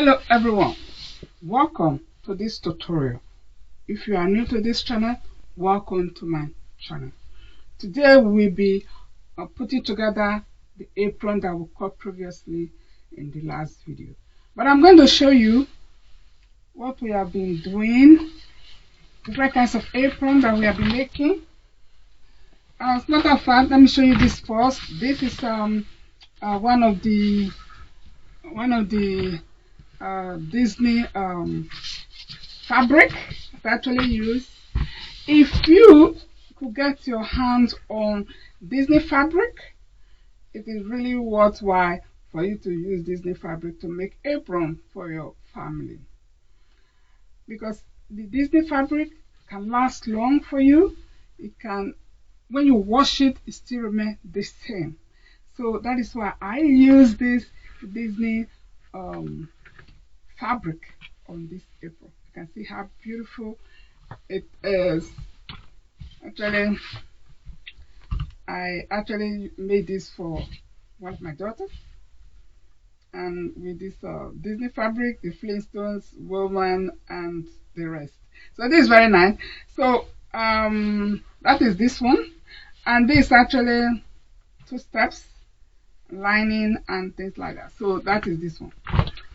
Hello everyone, welcome to this tutorial. If you are new to this channel, welcome to my channel. Today we will be putting together the apron that we cut previously in the last video. But I'm going to show you what we have been doing, different kinds of apron that we have been making. As a matter of fact, let me show you this first. This is one of the Disney fabric I actually use. If you could get your hands on Disney fabric, it is really worthwhile for you to use Disney fabric to make apron for your family, because the Disney fabric can last long for you. It can, when you wash it, it still remains the same. So that is why I use this Disney fabric on this apron. You can see how beautiful it is. Actually, I actually made this for one of my daughters, and with this Disney fabric, the Flintstones, woman, and the rest. So this is very nice. So that is this one, and this actually 2 steps, lining and things like that. So that is this one.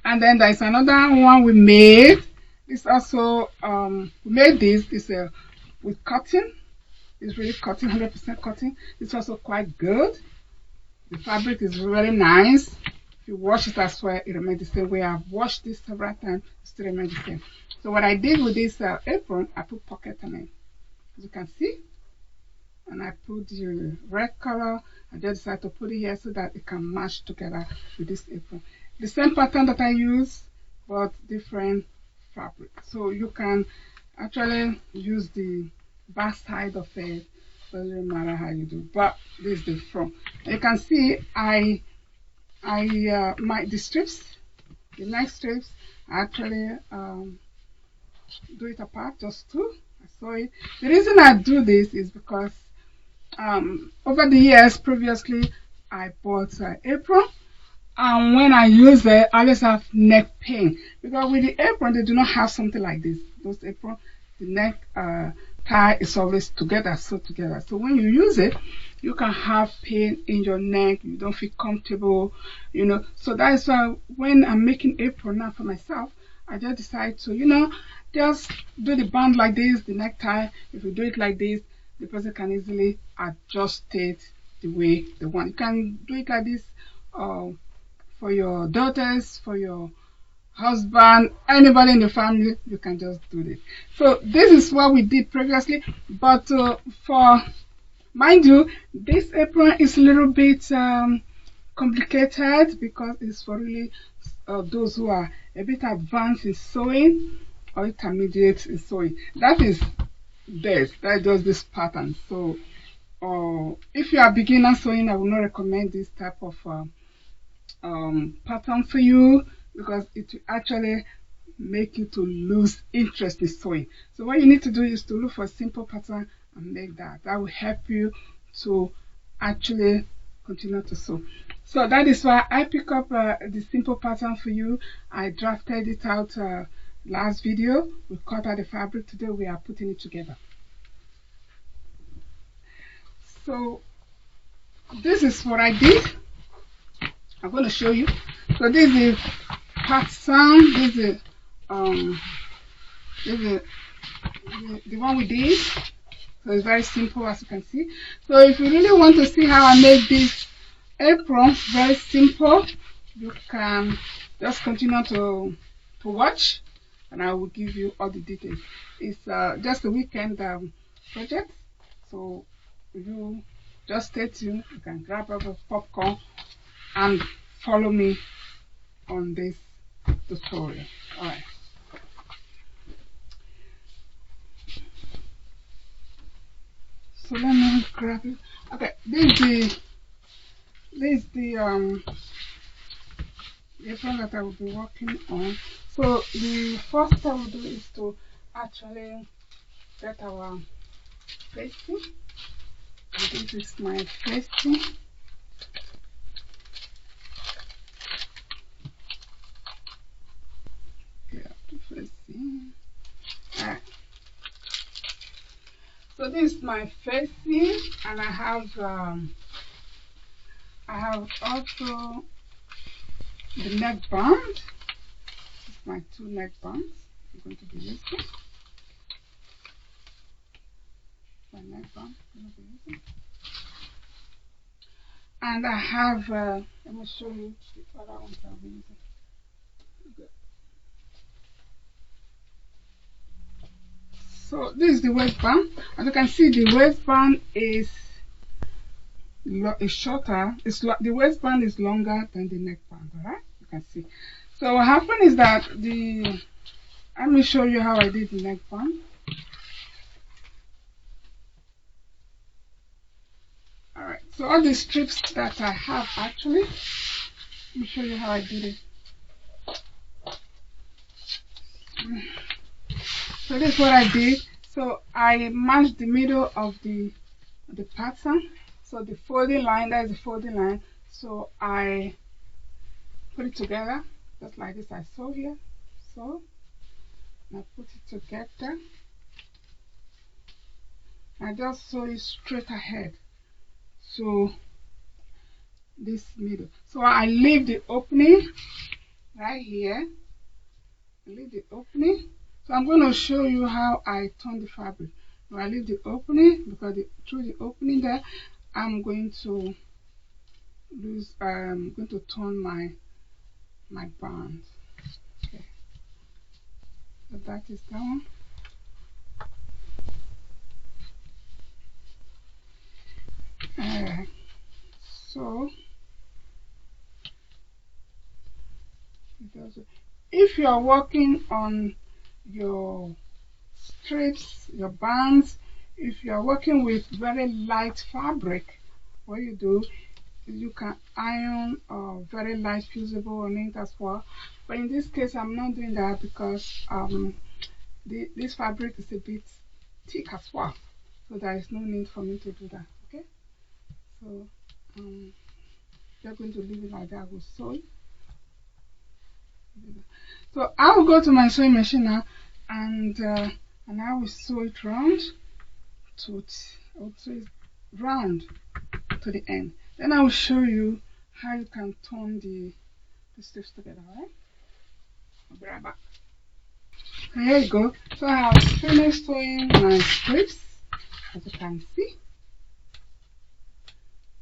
And then there is another one we made. This also we made this with cotton. It's really cotton, 100% cotton. It's also quite good. The fabric is really nice. If you wash it as well, it remains the same way. I've washed this several times, it still remains the same. So what I did with this apron, I put pocket on it, as you can see, and I put the red color. I just decided to put it here so that it can match together with this apron. The same pattern that I use, but different fabric. So you can actually use the back side of it. Doesn't matter how you do. But this is the front. You can see the strips, the neck strips, I actually do it apart, just 2. I saw it. The reason I do this is because over the years previously I bought an apron, and when I use it, I always have neck pain, because with the apron they do not have something like this. Those aprons, the neck tie is always together, so together. So when you use it, you can have pain in your neck. You don't feel comfortable, you know. So that is why when I'm making apron now for myself, I just decide to, just do the band like this, the necktie. If you do it like this, the person can easily adjust it the way they want. You can do it like this for your daughters, for your husband, anybody in the family. You can just do this. So this is what we did previously, but for, mind you, this apron is a little bit complicated, because it's for really those who are a bit advanced in sewing or intermediate in sewing. That is just this pattern. So if you are beginner sewing, I will not recommend this type of pattern for you, because it will actually make you to lose interest in sewing. So what you need to do is to look for a simple pattern and make that. That will help you to actually continue to sew. So that is why I pick up the simple pattern for you. I drafted it out last video. We cut out the fabric. Today we are putting it together. So this is what I did. I'm going to show you. So this is pattern. This is the one we did. So it's very simple, as you can see. So if you really want to see how I made this apron, very simple, you can just continue to watch, and I will give you all the details. It's just a weekend project, so you just stay tuned. You can grab up a popcorn and follow me on this tutorial. Alright. So let me grab it. Okay, this is the apron that I will be working on. So the first thing I will do is to actually get our facing. This is my facing. this is my facing, and I have also the neck band. This is my two neck bands I'm going to be using. My neck band I'm going to be using. And I have, let me show you the other ones I'll be using. Okay. So this is the waistband. As you can see, the waistband is shorter. The waistband is longer than the neckband. Alright, you can see. So what happened is that let me show you how I did the neckband. Alright, so all the strips that I have actually, let me show you how I did it. So this is what I did. So I matched the middle of the pattern. So the folding line, that is the folding line. So I put it together just like this. I sew here, so I put it together. I just sew it straight ahead. So this middle. So I leave the opening right here. I leave the opening. So I'm going to show you how I turn the fabric. So I leave the opening because through the opening there, I'm going to turn my band. Okay. So that is that one. So if you are working on your strips, your bands, if you are working with very light fabric, what you do is you can iron very light fusible on it as well. But in this case, I'm not doing that because this fabric is a bit thick as well, so there is no need for me to do that. Okay, so we're going to leave it like that. We'll sew it. So I will go to my sewing machine now, and I will sew it round to the end. Then I will show you how you can turn the strips together. Alright, I'll be right back. Here you go. So I have finished sewing my strips, as you can see.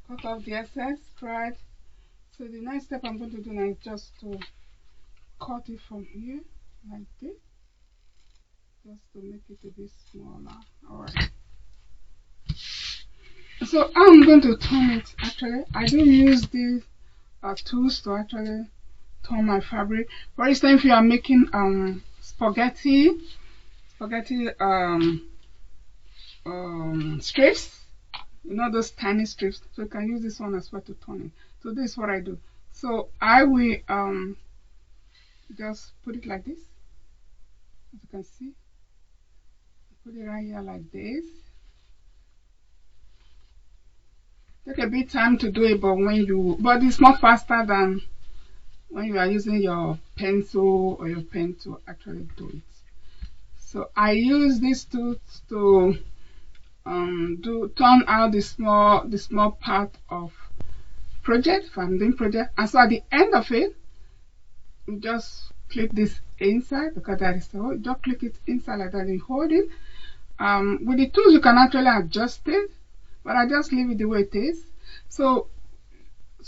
Cut off the excess thread. So the next step I'm going to do now is just to cut it from here like this, just to make it a bit smaller. Alright, so I'm going to turn it. Actually, I do use these tools to actually turn my fabric. For instance, if you are making spaghetti strips, you know, those tiny strips, so you can use this one as well to turn it. So this is what I do. So I will just put it like this, as you can see. Put it right here like this. Take a bit time to do it, but it's more faster than when you are using your pencil or your pen to actually do it. So I use these tools to turn out the small part of project, if I'm doing project. And so at the end of it, you just click this inside, because that is the hole. Just click it inside like that and hold it. With the tools you can actually adjust it, but I just leave it the way it is. So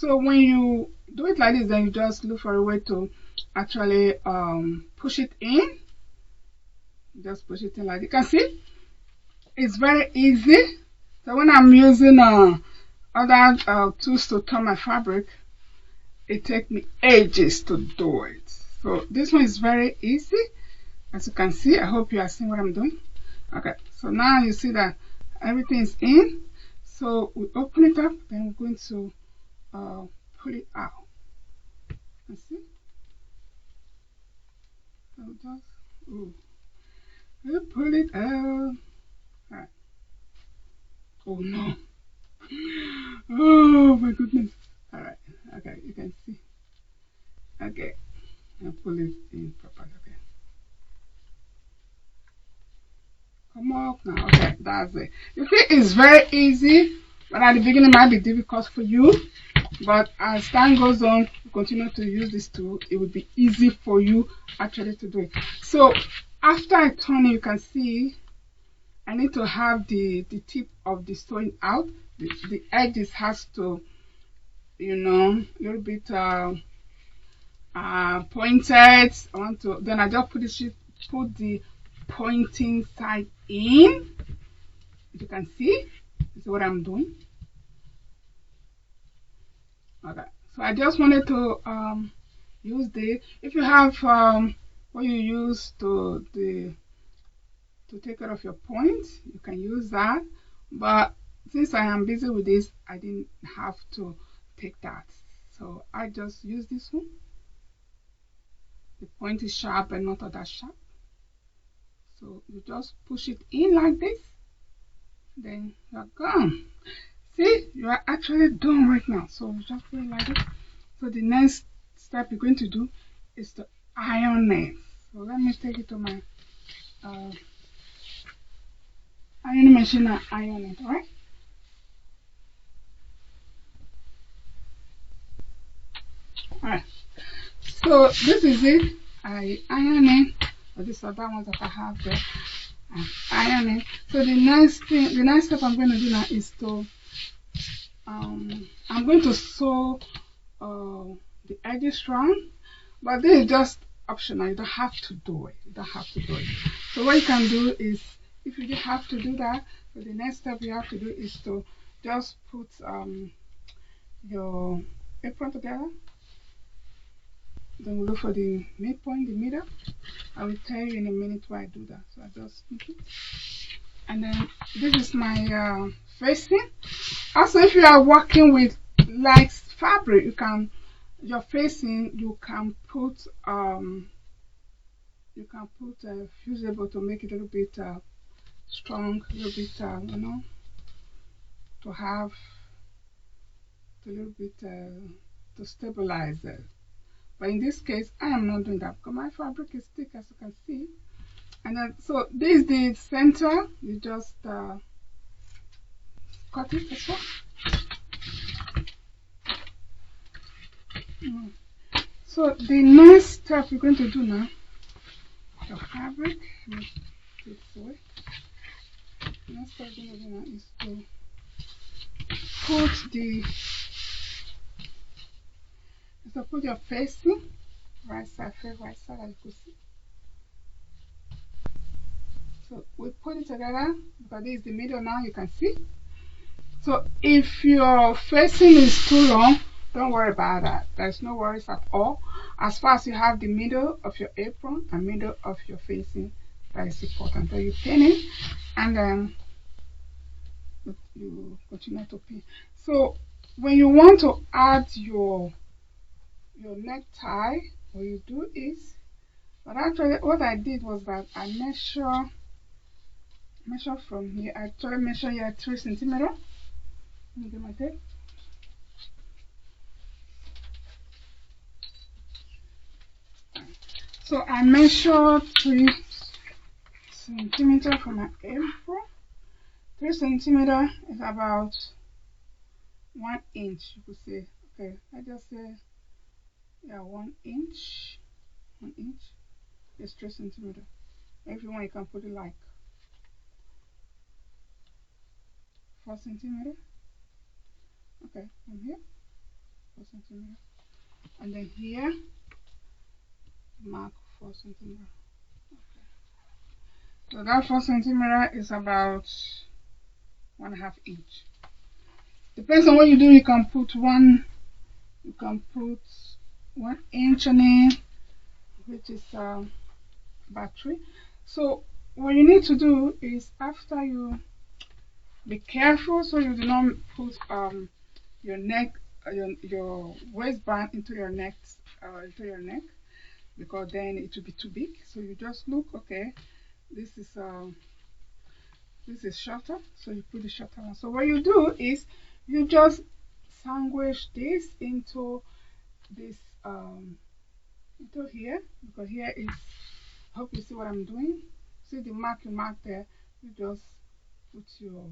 when you do it like this, then you just look for a way to actually push it in. Just push it in like this. You can see it's very easy. So when I'm using other tools to turn my fabric, it takes me ages to do it. So this one is very easy, as you can see. I hope you are seeing what I'm doing. Okay, so now you see that everything is in. So we open it up, then we're going to pull it out. You see? So just we pull it out. Alright. Oh no. Oh my goodness. Alright. Okay, you can see. Okay. I'll pull it in properly. Okay. Come up now. Okay, that's it. You see, it's very easy, but at the beginning it might be difficult for you. But as time goes on, you continue to use this tool, it will be easy for you actually to do it. So after I turn it, you can see I need to have the tip of the sewing out. The edges has to, you know, a little bit pointed. I want to, then I just put the pointing side in. You can see, this is what I'm doing. Okay, so I just wanted to use the, if you have what you use to take care of your points, you can use that. But since I am busy with this, I didn't have to take that. So I just use this one. The point is sharp and not that sharp. So you just push it in like this. Then you're gone. See, you are actually done right now. So you just put it like this. So the next step you're going to do is to iron it. So let me take it to my ironing machine and iron it, alright? Alright. So this is it. I iron it. Or these other ones that I have there. I iron it. So the next step I'm going to do now is to I'm going to sew the edges round, but this is just optional. You don't have to do it. You don't have to do it. So what you can do is, if you just have to do that, so the next step you have to do is to just put your apron together. Then we look for the midpoint, the middle. I will tell you in a minute why I do that. So I just snip it. And then this is my facing. Also, if you are working with light fabric, you can your facing you can put fusible to make it a little bit strong, a little bit you know, to have a little bit to stabilize it. But in this case, I am not doing that because my fabric is thick, as you can see. And then, so this is the center. You just cut it as well. So the next step we're going to do now, the fabric. This way. The next step we're going to do now is to put your facing right side, as you can see. So we put it together because this is the middle now, you can see. So if your facing is too long, don't worry about that. There's no worries at all. As far as you have the middle of your apron and middle of your facing, that is important. So you pin it and then you continue to pin. So when you want to add your necktie, what you do is, but actually what I did was that I measure from here. I actually measure here 3 centimeters. Let me get my tape. So I measure 3 centimeters from my apron. 3 centimeters is about 1 inch, you could say. Okay, I just say, yeah, 1 inch. 1 inch is 3 centimeters. If you want, you can put it like 4 centimeters. Okay, from here, 4 centimeters. And then here, mark 4 centimeters. Okay. So that 4 centimeters is about 1.5 inch. Depends on what you do. You can put 1 inch on it, which is about 3. So what you need to do is, after you be careful so you do not put your neck, your waistband into your neck, because then it will be too big. So you just look, okay, this is shorter, so you put the shorter one. So what you do is you just sandwich this into this into here, because here is, hope you see what I'm doing. See the mark you mark there, you just put your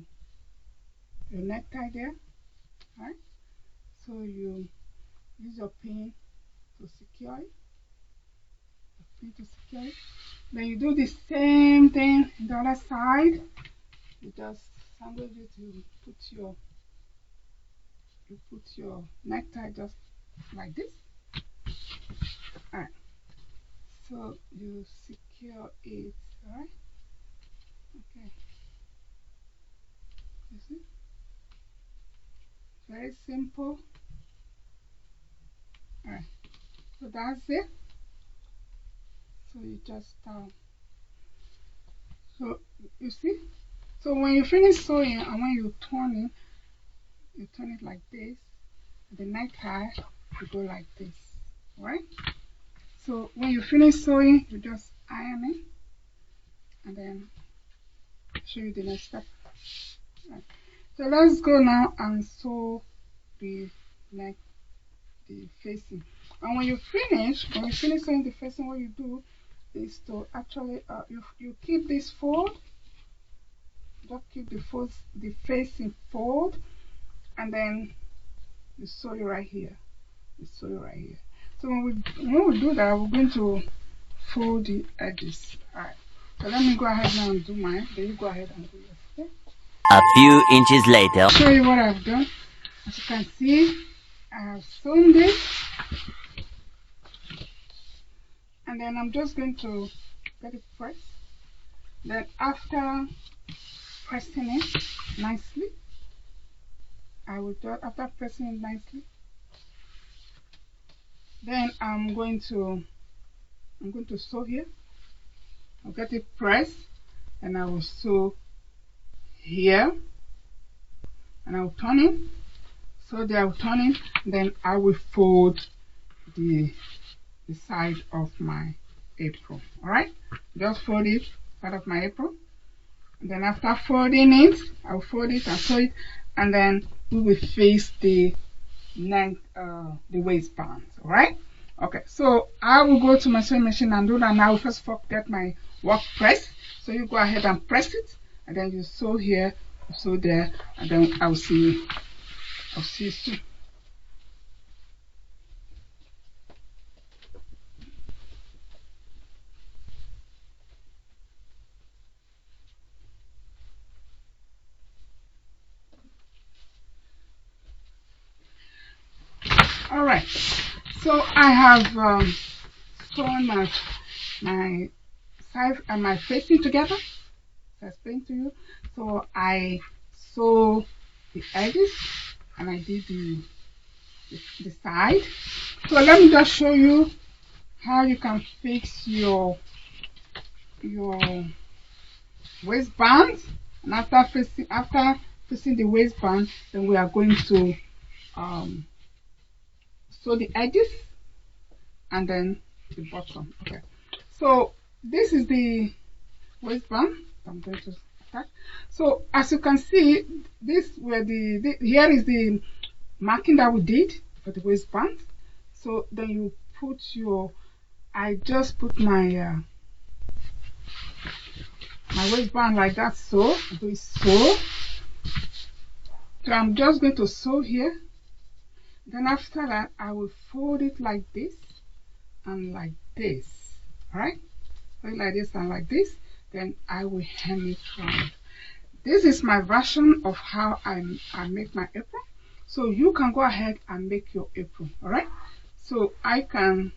necktie there, right? So you use your pin to secure it, Then you do the same thing on the other side. You just sandwich it. You put your necktie just like this. Alright. So you secure it, alright? Okay. You see? Very simple. Alright. So that's it. So you just so you see. So when you finish sewing and when you turn it like this. The necktie you go like this, right? So when you finish sewing, you just iron it, and then I'll show you the next step. Right. So let's go now and sew the neck, the facing. And when you finish sewing the facing, what you do is to actually you keep this fold, just keep the facing fold, and then you sew it right here. So when we do that, we're going to fold the edges. Alright. So let me go ahead now and do mine. Then you go ahead and do yours. Okay? A few inches later. I'll show you what I've done. As you can see, I have sewn this. And then I'm just going to get it pressed. Then after pressing it nicely, after pressing it nicely, then I'm going to sew here. I'll get it pressed and I will sew here and I will turn it. So there I will turn it, then I will fold the side of my apron. Alright? Just fold it side of my apron. And then after folding it, I'll fold it and sew it, and then we will face the neck, the waistband. Alright? Okay, so I will go to my sewing machine and do that. Now I will first of all get my work press. So you go ahead and press it, and then you sew here, sew there, and then I'll see you soon. Alright, so I have sewn my side and my facing together. I explained to you. So I sew the edges and I did the side. So let me just show you how you can fix your waistband. And after fixing the waistband, then we are going to sew the edges and then the bottom. Okay, so this is the waistband I'm going to attach. So as you can see, here is the marking that we did for the waistband. So then you put I just put my my waistband like that, so so I'm just going to sew here. Then after that, I will fold it like this and like this. Alright? Fold it like this and like this. Then I will hem it round. This is my version of how I make my apron. So you can go ahead and make your apron. Alright? So I can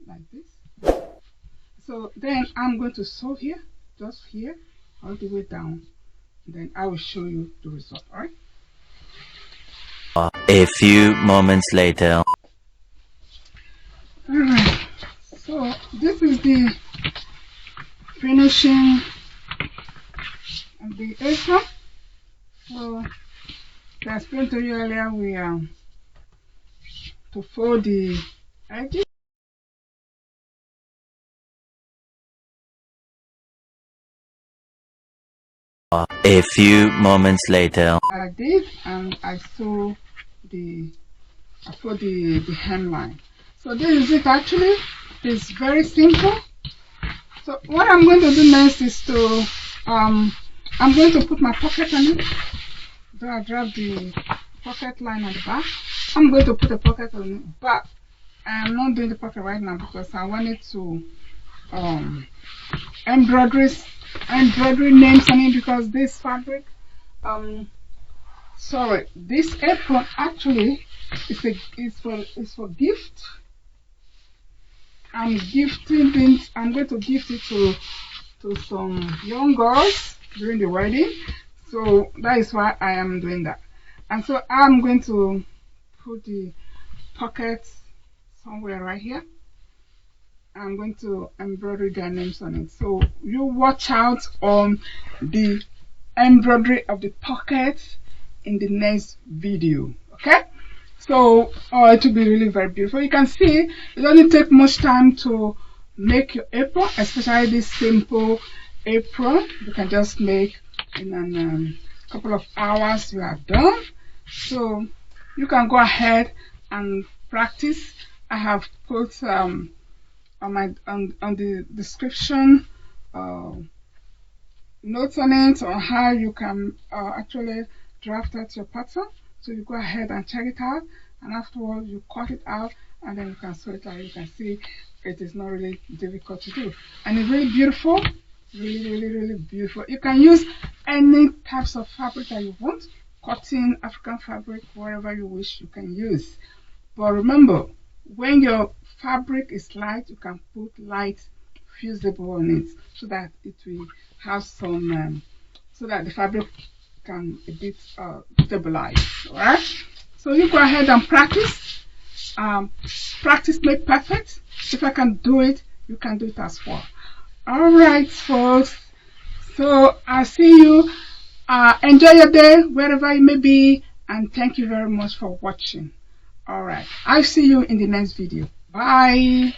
like this. So then I'm going to sew here, just here, all the way down. Then I will show you the result. Alright? A few moments later. Alright, so this is the finishing of the apron. So I explained to you earlier, we to fold the edges. A few moments later. I did, and I fold the hemline. So this is it. Actually, it's very simple. So what I'm going to do next is to I'm going to put my pocket on it. Though I drop the pocket line at the back, I'm going to put a pocket on it, but I'm not doing the pocket right now because I wanted to embroidery names on it, because this fabric this apron actually is for gift. I'm going to gift it to some young girls during the wedding. So that is why I am doing that. And so I'm going to put the pocket somewhere right here. I'm going to embroider their names on it. So you watch out on the embroidery of the pockets in the next video. Okay? So it will be really very beautiful. You can see it doesn't take much time to make your apron, especially this simple apron. You can just make in a couple of hours. You are done. So you can go ahead and practice. I have put on the description notes on it on how you can actually draft out your pattern. So you go ahead and check it out, and afterwards you cut it out, and then you can sew it out. You can see it is not really difficult to do, and it's really beautiful. Really beautiful. You can use any types of fabric that you want, cotton, African fabric, whatever you wish you can use. But remember, when your fabric is light, you can put light fusible on it so that it will have some so that the fabric can a bit stabilize. All right, so you go ahead and practice. Practice make perfect. If I can do it, you can do it as well. All right, folks, so I'll see you. Enjoy your day wherever you may be, and thank you very much for watching. All right, I'll see you in the next video. Bye.